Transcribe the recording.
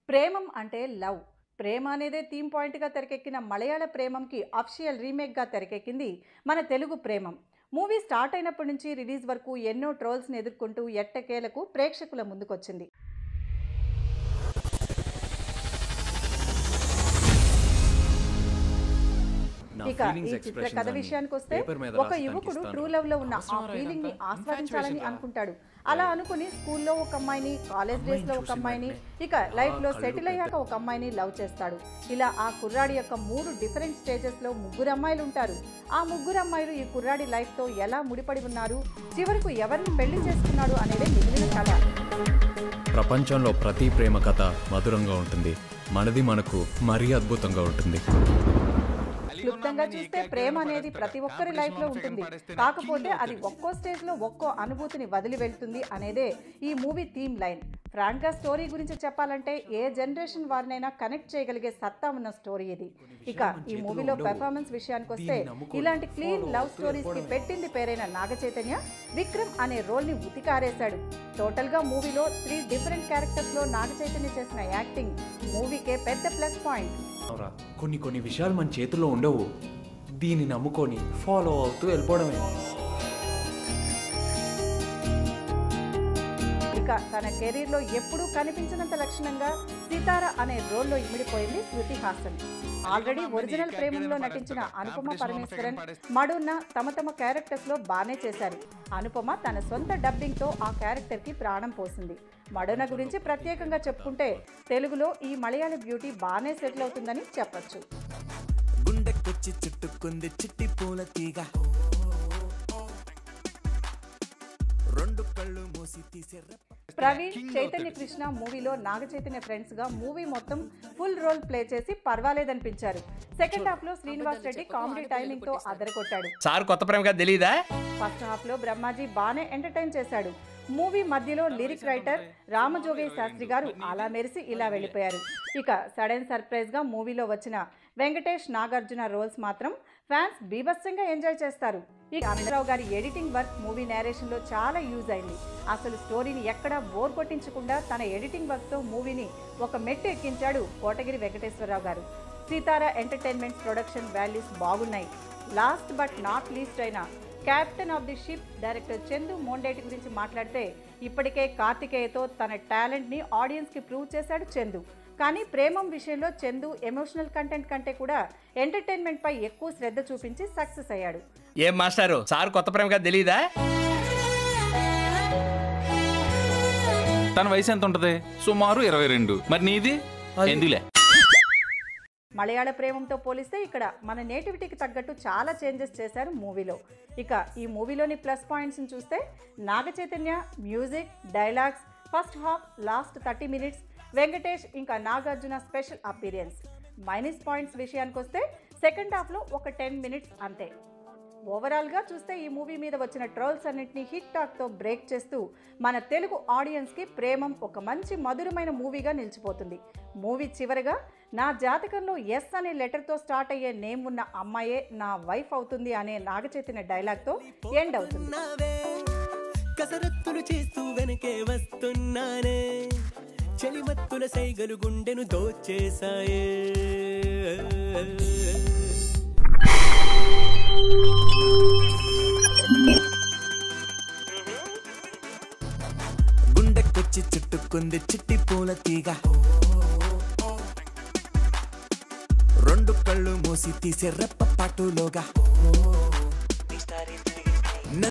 ప్రేమం అంటే లవ్. ప్రేమ అనేదే థీమ్ పాయింట్గా తెరకెక్కిన మలయాళ ప్రేమంకి అఫిషియల్ రీమేక్గా తెరకెక్కింది మన తెలుగు ప్రేమం. మూవీ స్టార్ట్ అయినప్పటి నుంచి రిలీజ్ వరకు ఎన్నో ట్రోల్స్ని ఎదుర్కొంటూ ఎట్టకేలకు ప్రేక్షకుల ముందుకొచ్చింది. ఇక ఈ చిత్ర కథ విషయానికి వస్తే ఒక యువకుడు ట్రూ లవ్ లో ఉన్న ఆ ఫీలింగ్ ని ఆస్వాదించాలని అనుకుంటాడు. అలా అనుకుని స్కూల్లో ఒక అమ్మాయిని, కాలేజ్ డేస్ లో ఒక అమ్మాయిని, ఇక లైఫ్ లో సెటిల్ అయ్యాక ఒక అమ్మాయిని లవ్ చేస్తాడు. ఇలా ఆ కుర్రాడి యొక్క 3 డిఫరెంట్ స్టేజెస్ లో 3 అమ్మాయిలు ఉంటారు. ఆ 3 అమ్మాయిలు ఈ కుర్రాడి లైఫ్ తో ఎలా ముడిపడి ఉన్నారు, చివరకు ఎవరిని పెళ్లి చేసుకున్నాడు అనేది మిగిలిన కథ. ప్రపంచంలో ప్రతి ప్రేమ కథ మధురంగా ఉంటుంది. మనది మనకు మరీ అద్భుతంగా ఉంటుంది. క్లుప్తంగా చూస్తే ప్రేమ అనేది ప్రతి ఒక్కరి లైఫ్ లో ఉంటుంది. కాకపోతే అది ఒక్కో స్టేజ్ లో ఒక్కో అనుభూతిని వదిలి వెళ్తుంది అనేదే ఈ మూవీ థీమ్ లైన్. ఫ్రాంక్ గా స్టోరీ గురించి చెప్పాలంటే ఏ జనరేషన్ వారినైనా కనెక్ట్ చేయగలిగే సత్తా ఉన్న స్టోరీ ఇది. ఇక ఈ మూవీలో పెర్ఫార్మెన్స్ విషయానికి వస్తే ఇలాంటి క్లీన్ లవ్ స్టోరీస్ కి పెట్టింది పేరైన నాగ చైతన్య విక్రమ్ అనే రోల్ ని ఉతికారేశాడు. టోటల్ గా మూవీలో 3 డిఫరెంట్ క్యారెక్టర్స్ లో నాగ చైతన్య చేసిన యాక్టింగ్ మూవీకే పెద్ద ప్లస్ పాయింట్. కొన్ని విషయాలు మన చేతుల్లో ఉండవు. దీన్ని నమ్ముకొని ఫాలో అవుతూ వెళ్ళిపోవడమే. ఇక తన కెరీర్ లో ఎప్పుడూ కనిపించినంత లక్షణంగా సితార అనే రోల్లో ఇమిడిపోయింది శృతి హాసన్. ఆల్రెడీ ఒరిజినల్ ప్రేమంలో నటించిన అనుపమ పరమేశ్వరన్, మడోన్నా తమ క్యారెక్టర్స్ లో బానే చేశారు. అనుపమ తన సొంత డబ్బింగ్ తో ఆ క్యారెక్టర్ కి ప్రాణం పోసింది. మడోన్నా గురించి ప్రత్యేకంగా చెప్పుకుంటే తెలుగులో ఈ మలయాళ బ్యూటీ బానే సెటిల్ అవుతుందని చెప్పొచ్చు. ప్రవీణ్, చైతన్య కృష్ణ మూవీలో నాగ చైతన్య ఫ్రెండ్స్ గా మూవీ మొత్తం ఫుల్ రోల్ ప్లే చేసి పర్వాలేదనిపించారు. సెకండ్ హాఫ్ లో శ్రీనివాస్ రెడ్డి కామెడీ టైమింగ్ తో అదరగొట్టాడు. ఫస్ట్ హాఫ్ లో బ్రహ్మాజీ బానే ఎంటర్టైన్ చేశాడు. మూవీ మధ్యలో లిరిక్ రైటర్ రామజోగయ్య శాస్త్రి గారు అలా మెరిసి ఇలా వెళ్ళిపోయారు. ఇక సడన్ సర్ప్రైజ్ గా మూవీలో వచ్చిన వెంకటేష్, నాగార్జున రోల్స్ మాత్రం ఫ్యాన్స్ బీభత్సంగా ఎంజాయ్ చేస్తారు. ఇక అనంతరావు గారి ఎడిటింగ్ వర్క్ మూవీ నేరేషన్ లో చాలా యూజ్ అయింది. అసలు స్టోరీని ఎక్కడా బోర్ కొట్టించకుండా తన ఎడిటింగ్ వర్క్ తో మూవీని ఒక మెట్టు ఎక్కించాడు Kotagiri Venkateswararao garu. Sithara entertainments production values బాగున్నాయి. లాస్ట్ బట్ నాట్ లీస్ట్ అయిన captain of the ship director Chandoo Mondeti గురించి మాట్లాడితే ఇప్పటికే కార్తికేయతో తన టాలెంట్ని ఆడియన్స్కి ప్రూవ్ చేశాడు చందు. కానీ ప్రేమం విషయంలో చందు ఎమోషనల్ కంటెంట్ కంటే కూడా ఎంటర్టైన్మెంట్ పై ఎక్కువ శ్రద్ధ చూపించి సక్సెస్ అయ్యాడు. ఏం మాస్టారు, సార్ కొత్త ప్రేమగా తెలీదా? తన వయసు ఎంత ఉంటది? సుమారు 22. మరి నీది ఎందులే? మలయాళ ప్రేమంతో పోలిస్తే ఇక్కడ మన నేటివిటీకి తగ్గట్టు చాలా చేంజెస్ చేశారు మూవీలో. ఇక ఈ మూవీలోని ప్లస్ పాయింట్స్ని చూస్తే Naga Chaitanya music, dialogues, first half, last 30 minutes, Venkatesh ఇంకా Nagarjuna special appearance. Minus points విషయానికి వస్తే సెకండ్ హాఫ్లో ఒక 10 మినిట్స్ అంతే. ఓవరాల్గా చూస్తే ఈ మూవీ మీద వచ్చిన ట్రోల్స్ అన్నింటినీ హిట్ టాక్తో బ్రేక్ చేస్తూ మన తెలుగు ఆడియన్స్కి ప్రేమం ఒక మంచి మధురమైన మూవీగా నిలిచిపోతుంది. మూవీ చివరగా నా జాతకంలో ఎస్ అనే లెటర్తో స్టార్ట్ అయ్యే నేమ్ ఉన్న అమ్మాయే నా వైఫ్ అవుతుంది అనే నాగ చైతన్య డైలాగ్తో ఎండ్ అవుతుంది. కసరత్తులు చేస్తూ వెనకే వస్తున్నానే, చలిమత్తుల సైగలు గుండెను దోచేసాయే. గుండెకొచ్చి చుట్టుకుంది చిట్టి పూల తీగ, 2 కళ్ళు మూసి తీసే రెప్ప పాటులోగా.